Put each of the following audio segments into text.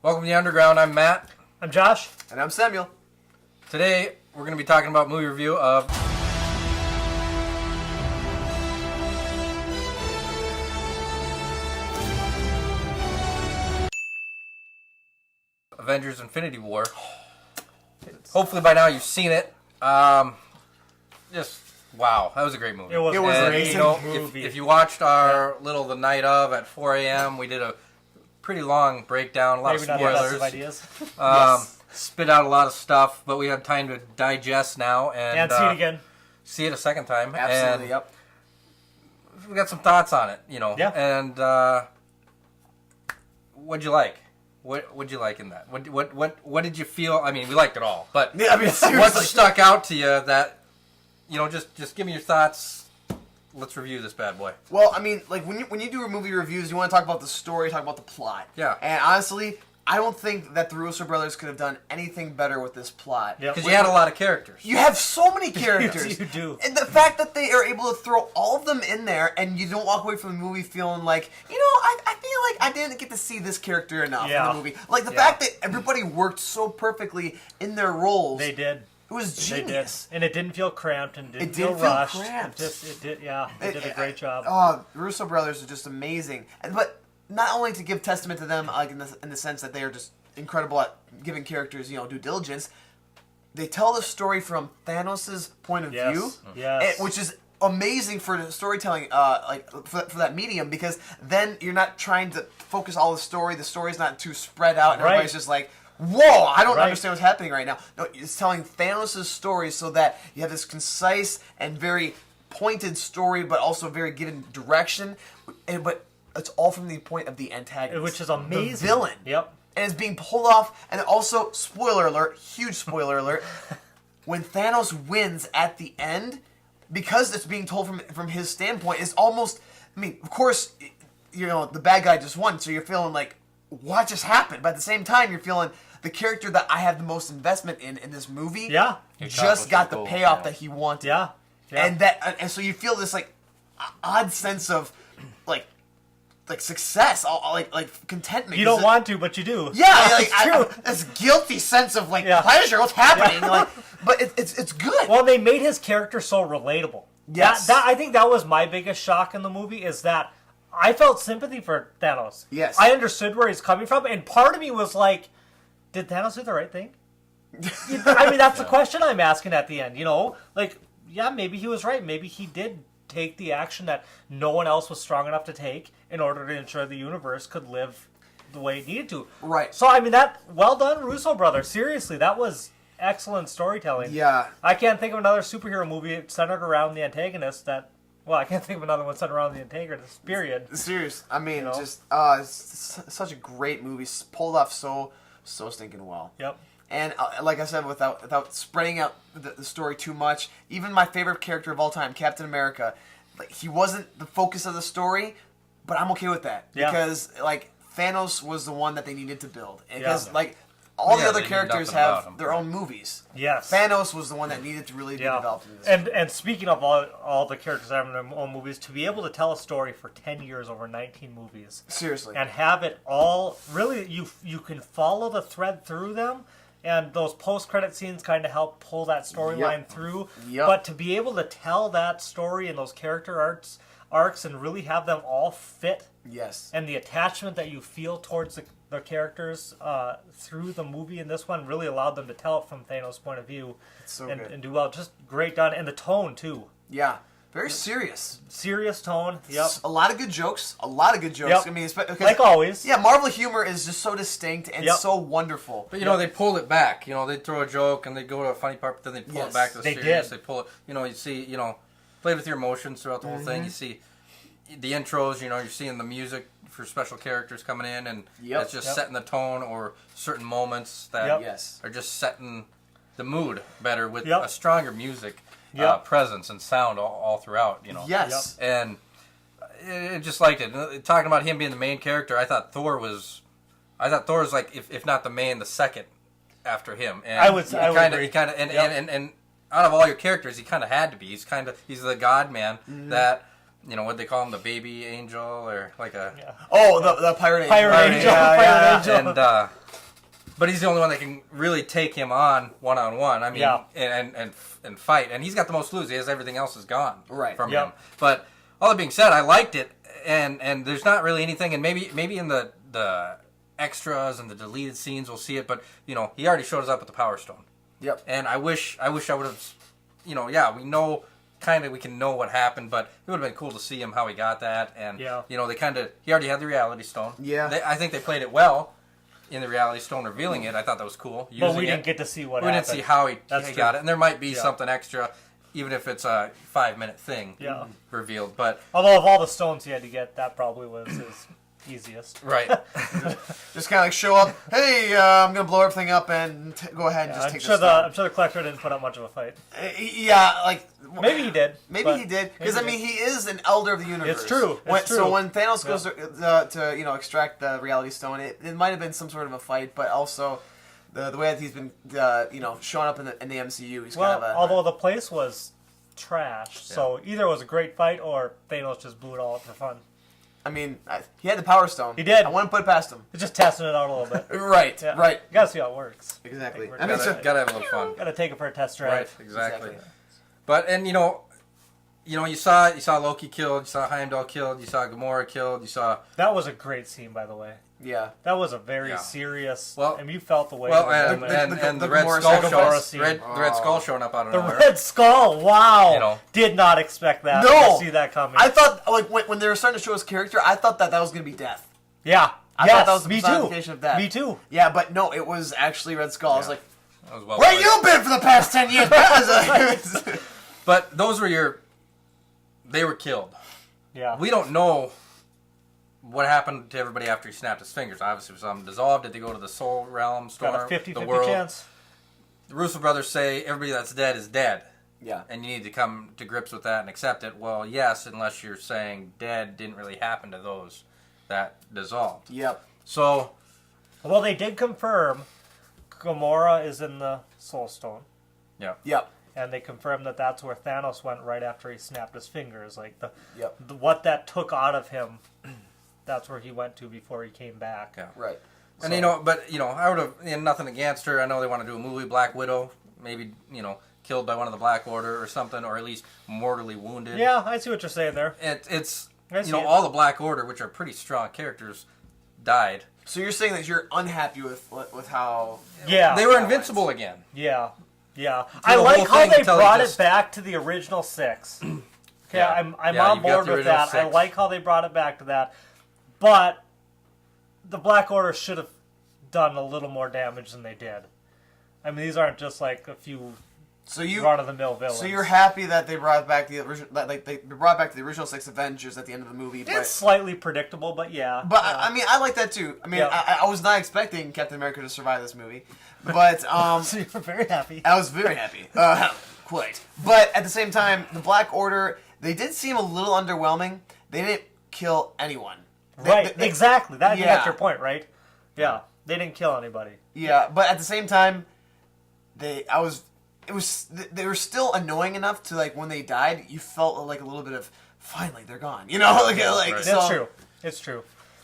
Welcome to the Underground. I'm Matt. I'm Josh. And I'm Samuel. Today, we're going to be talking about movie review of Avengers Infinity War. Hopefully by now you've seen it. Just, wow, that was a great movie. It was an amazing movie. If you watched our little The Night of at 4 a.m., we did a pretty long breakdown, a lot Maybe of not the spoilers. best of ideas. Yes. Spit out a lot of stuff, but we have time to digest now and see it again. See it a second time. Absolutely, and yep. We got some thoughts on it, you know. Yeah. And what'd you like? What'd you like in that? What did you feel? I mean, we liked it all, but Yeah, I mean, what seriously. stuck out to you that, you know, just give me your thoughts. Let's review this bad boy. Well, I mean, like when you do movie reviews, you want to talk about the story, talk about the plot. Yeah. And honestly, I don't think that the Russo brothers could have done anything better with this plot. Yep. Because you had a lot of characters. You have so many characters. You do. And the fact that they are able to throw all of them in there and you don't walk away from the movie feeling like, you know, I feel like I didn't get to see this character enough in the movie. Like the fact that everybody worked so perfectly in their roles. They did. It was genius. They did. And it didn't feel cramped and didn't It feel didn't feel rushed. cramped. They did a great job. Oh, the Russo brothers are just amazing. But not only to give testament to them, like in the sense that they are just incredible at giving characters, you know, due diligence. They tell the story from Thanos' point of view, Yes. which is amazing for the storytelling, like for that medium, because then you're not trying to focus all the story. The story's not too spread out, and Right. everybody's just like, whoa, I don't Right. understand what's happening right now. No, it's telling Thanos' story so that you have this concise and very pointed story, but also very given direction. But it's all from the point of the antagonist, Which is amazing. the villain. Yep. And it's being pulled off. And also, spoiler alert, huge spoiler alert, when Thanos wins at the end, because it's being told from his standpoint, it's almost, I mean, of course, you know, the bad guy just won, so you're feeling like, what just happened? But at the same time, you're feeling the character that I have the most investment in this movie Yeah. just got the goal, payoff yeah. that he wanted. Yeah. And so you feel this like odd sense of like success, like contentment. You don't want to, but you do. Yeah, like it's true. this guilty sense of like Yeah. pleasure. What's happening? Like, but it's good. Well, they made his character so relatable. Yes. I think that was my biggest shock in the movie is that I felt sympathy for Thanos. Yes. I understood where he's coming from, and part of me was like, did Thanos do the right thing? I mean, that's the question I'm asking at the end, you know? Like, yeah, maybe he was right. Maybe he did take the action that no one else was strong enough to take in order to ensure the universe could live the way it needed to. Right. So, I mean, well done, Russo brothers. Seriously, that was excellent storytelling. Yeah. I can't think of another superhero movie centered around the antagonist well, I can't think of another one centered around the antagonist, period. Serious. I mean, You know? just it's such a great movie, pulled off so stinking well. Yep. And like I said, without spreading out the story too much, even my favorite character of all time, Captain America, like he wasn't the focus of the story, but I'm okay with that Yeah. because like Thanos was the one that they needed to build, because Yeah. like all the Yeah, other they knew characters nothing about have him. their own movies. Yes. Thanos was the one that needed to really be developed in this. And speaking of all the characters having their own movies, to be able to tell a story for 10 years over 19 movies Seriously. and have it all really you can follow the thread through them, and those post-credit scenes kind of help pull that storyline Yep. through. Yep. But to be able to tell that story and those character arcs and really have them all fit, Yes. and the attachment that you feel towards the characters through the movie in this one really allowed them to tell it from Thanos' point of view so and, good. and do well. Just great done. And the tone, too. Yeah. Very serious. Serious tone. Yep. A lot of good jokes. Yep. I mean, because, Like always. Yeah, Marvel humor is just so distinct and Yep. so wonderful. But, you know, they pulled it back. You know, they'd throw a joke and they'd go to a funny part, but then they'd pull Yes, it back to the they serious. did. They pull it, you know, you see, you know, played with your emotions throughout the whole thing. You see the intros, you know, you're seeing the music for special characters coming in, and Yep. it's just Yep. setting the tone, or certain moments that Yep. Yes. are just setting the mood better with Yep. a stronger music Yep. presence and sound all throughout, you know. Yes. And I just liked it. Talking about him being the main character, I thought Thor was like, if not the main, the second after him. And I would agree. He kind of, Yep. and out of all your characters, he kind of had to be. He's the God man that you know, what they call him, the baby angel, or like a... Yeah. Oh, the pirate angel. Pirate Angel. Yeah, Pirate Angel. And, but he's the only one that can really take him on one-on-one. I mean, Yeah. and fight. And he's got the most to lose. He has everything else is gone from Yep. him. But all that being said, I liked it. And there's not really anything. And maybe in the extras and the deleted scenes we'll see it. But, you know, he already showed us up with the Power Stone. Yep. And I wish I would have, you know, yeah, we know... we can know what happened, but it would have been cool to see him how he got that, and you know, he already had the Reality Stone. Yeah, I think they played it well in the Reality Stone revealing it. I thought that was cool. But we didn't get to see what happened. We didn't see how he got it, and there might be Yeah. something extra, even if it's a 5-minute thing revealed. But although of all the stones he had to get, that probably was his easiest. right, just kind of like show up. Hey, I'm gonna blow everything up and go ahead and just take this. I'm sure the collector didn't put up much of a fight. Yeah, like Maybe he did. Maybe he did, because I mean, he is an elder of the universe. It's true. So when Thanos goes to you know, extract the Reality Stone, it might have been some sort of a fight, but also the way that he's been you know, showing up in the MCU, he's kind of a. Although the place was trash, so either it was a great fight or Thanos just blew it all up for fun. I mean, he had the Power Stone. He did. I wouldn't put it past him. He's just testing it out a little bit. Right. You gotta see how it works. Exactly. I mean, gotta have a little fun. Gotta take it for a test drive. Right, exactly. But and you know, you saw Loki killed, you saw Heimdall killed, you saw Gamora killed, you saw. That was a great scene, by the way. Yeah. That was a very serious. Well, and you felt the way. Well, and the Red Skull showing up out of nowhere. The Red Skull. Wow. You know. Did not expect that. No. Didn't see that coming. I thought, like, when they were starting to show his character, I thought that was going to be Death. Yeah. I thought that was the personification of Death. Me too. Yeah, but no, it was actually Red Skull. I was like, that was well where you been for the past 10 years? But those were they were killed. Yeah. We don't know what happened to everybody after he snapped his fingers. Obviously, some dissolved. Did they go to the Soul Realm, Storm, Got a 50-50 the world? chance. The Russo brothers say everybody that's dead is dead. Yeah. And you need to come to grips with that and accept it. Well, yes, unless you're saying dead didn't really happen to those that dissolved. Yep. So... Well, they did confirm Gamora is in the Soul Stone. Yeah. Yep. And they confirmed that that's where Thanos went right after he snapped his fingers. Like, what that took out of him, that's where he went to before he came back. Yeah. Right. And, you know, but, you know, I would have, nothing against her. I know they want to do a movie, Black Widow, maybe, you know, killed by one of the Black Order or something, or at least mortally wounded. Yeah, I see what you're saying there. It's you know, all the Black Order, which are pretty strong characters, died. So you're saying that you're unhappy with how... Yeah. They were invincible again. Yeah. Yeah. I like how they brought it back to the original 6. Okay, I'm on board with that. 6. I like how they brought it back to that. But the Black Order should have done a little more damage than they did. I mean, these aren't just like a few run-of-the-mill villains. So you're happy that they brought back the original, they brought back the original 6 Avengers at the end of the movie. It's slightly predictable, but yeah. But I mean, I like that too. I mean, I was not expecting Captain America to survive this movie, but so you were very happy. I was very happy, quite. But at the same time, the Black Order, they did seem a little underwhelming. They didn't kill anyone. Exactly. That's your point, right? Yeah, they didn't kill anybody. Yeah, but at the same time, they were still annoying enough to, like, when they died, you felt like a little bit of, finally, they're gone. You know? That's true. It's true.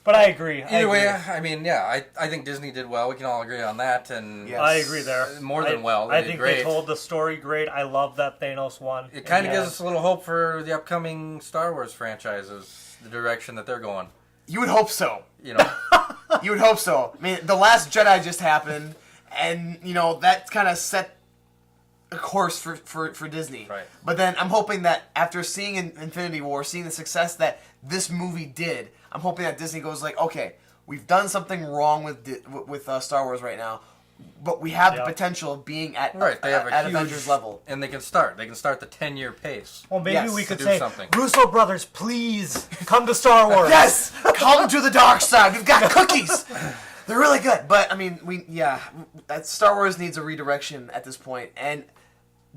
But I agree. Either way, I mean, yeah, I think Disney did well. We can all agree on that. And I agree there. More than well. I think they told the story great. I love that Thanos won. It kind of gives us a little hope for the upcoming Star Wars franchises, the direction that they're going. You would hope so. You know? You would hope so. I mean, The Last Jedi just happened, and, you know, that kind of set a course for Disney. Right. But then I'm hoping that after seeing Infinity War, seeing the success that this movie did, I'm hoping that Disney goes like, okay, we've done something wrong with Star Wars right now, but we have the potential of being at they have a huge Avengers level, and they can start the 10-year pace. Well, maybe we could say, something. Russo brothers, please come to Star Wars. Yes, come to the dark side. We've got cookies. They're really good, but I mean, Star Wars needs a redirection at this point, and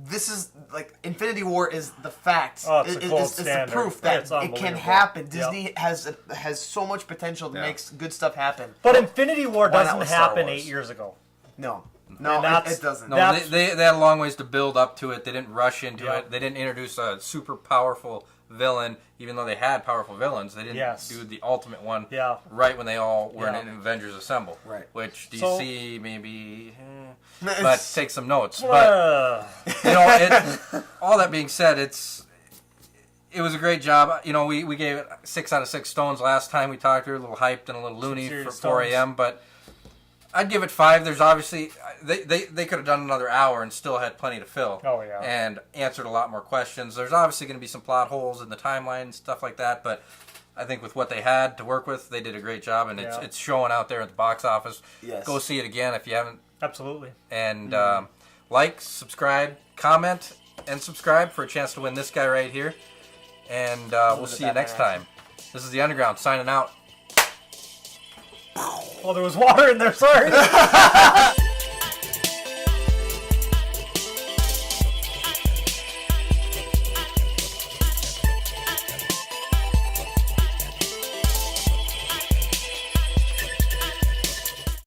this is like Infinity War is the fact. Oh, it's the proof that it can happen. Disney has so much potential to make good stuff happen. But Infinity War doesn't happen 8 years ago. No, it doesn't. No, they had a long ways to build up to it. They didn't rush into it. They didn't introduce a super powerful villain, even though they had powerful villains. They didn't do the ultimate one right when they all were in Avengers Assemble. Right. Which DC maybe, but take some notes. But you know, all that being said, it was a great job. You know, we gave it 6 out of 6 stones last time we talked. We were a little hyped and a little loony for 4 a.m., but I'd give it 5. There's obviously they could have done another hour and still had plenty to fill. Oh yeah. And answered a lot more questions. There's obviously going to be some plot holes in the timeline and stuff like that, but I think with what they had to work with, they did a great job, and it's showing out there at the box office. Yes. Go see it again if you haven't. Absolutely. And like, subscribe, comment, and subscribe for a chance to win this guy right here. And we'll see you next time. This is the Underground signing out. Oh, there was water in there. Sorry.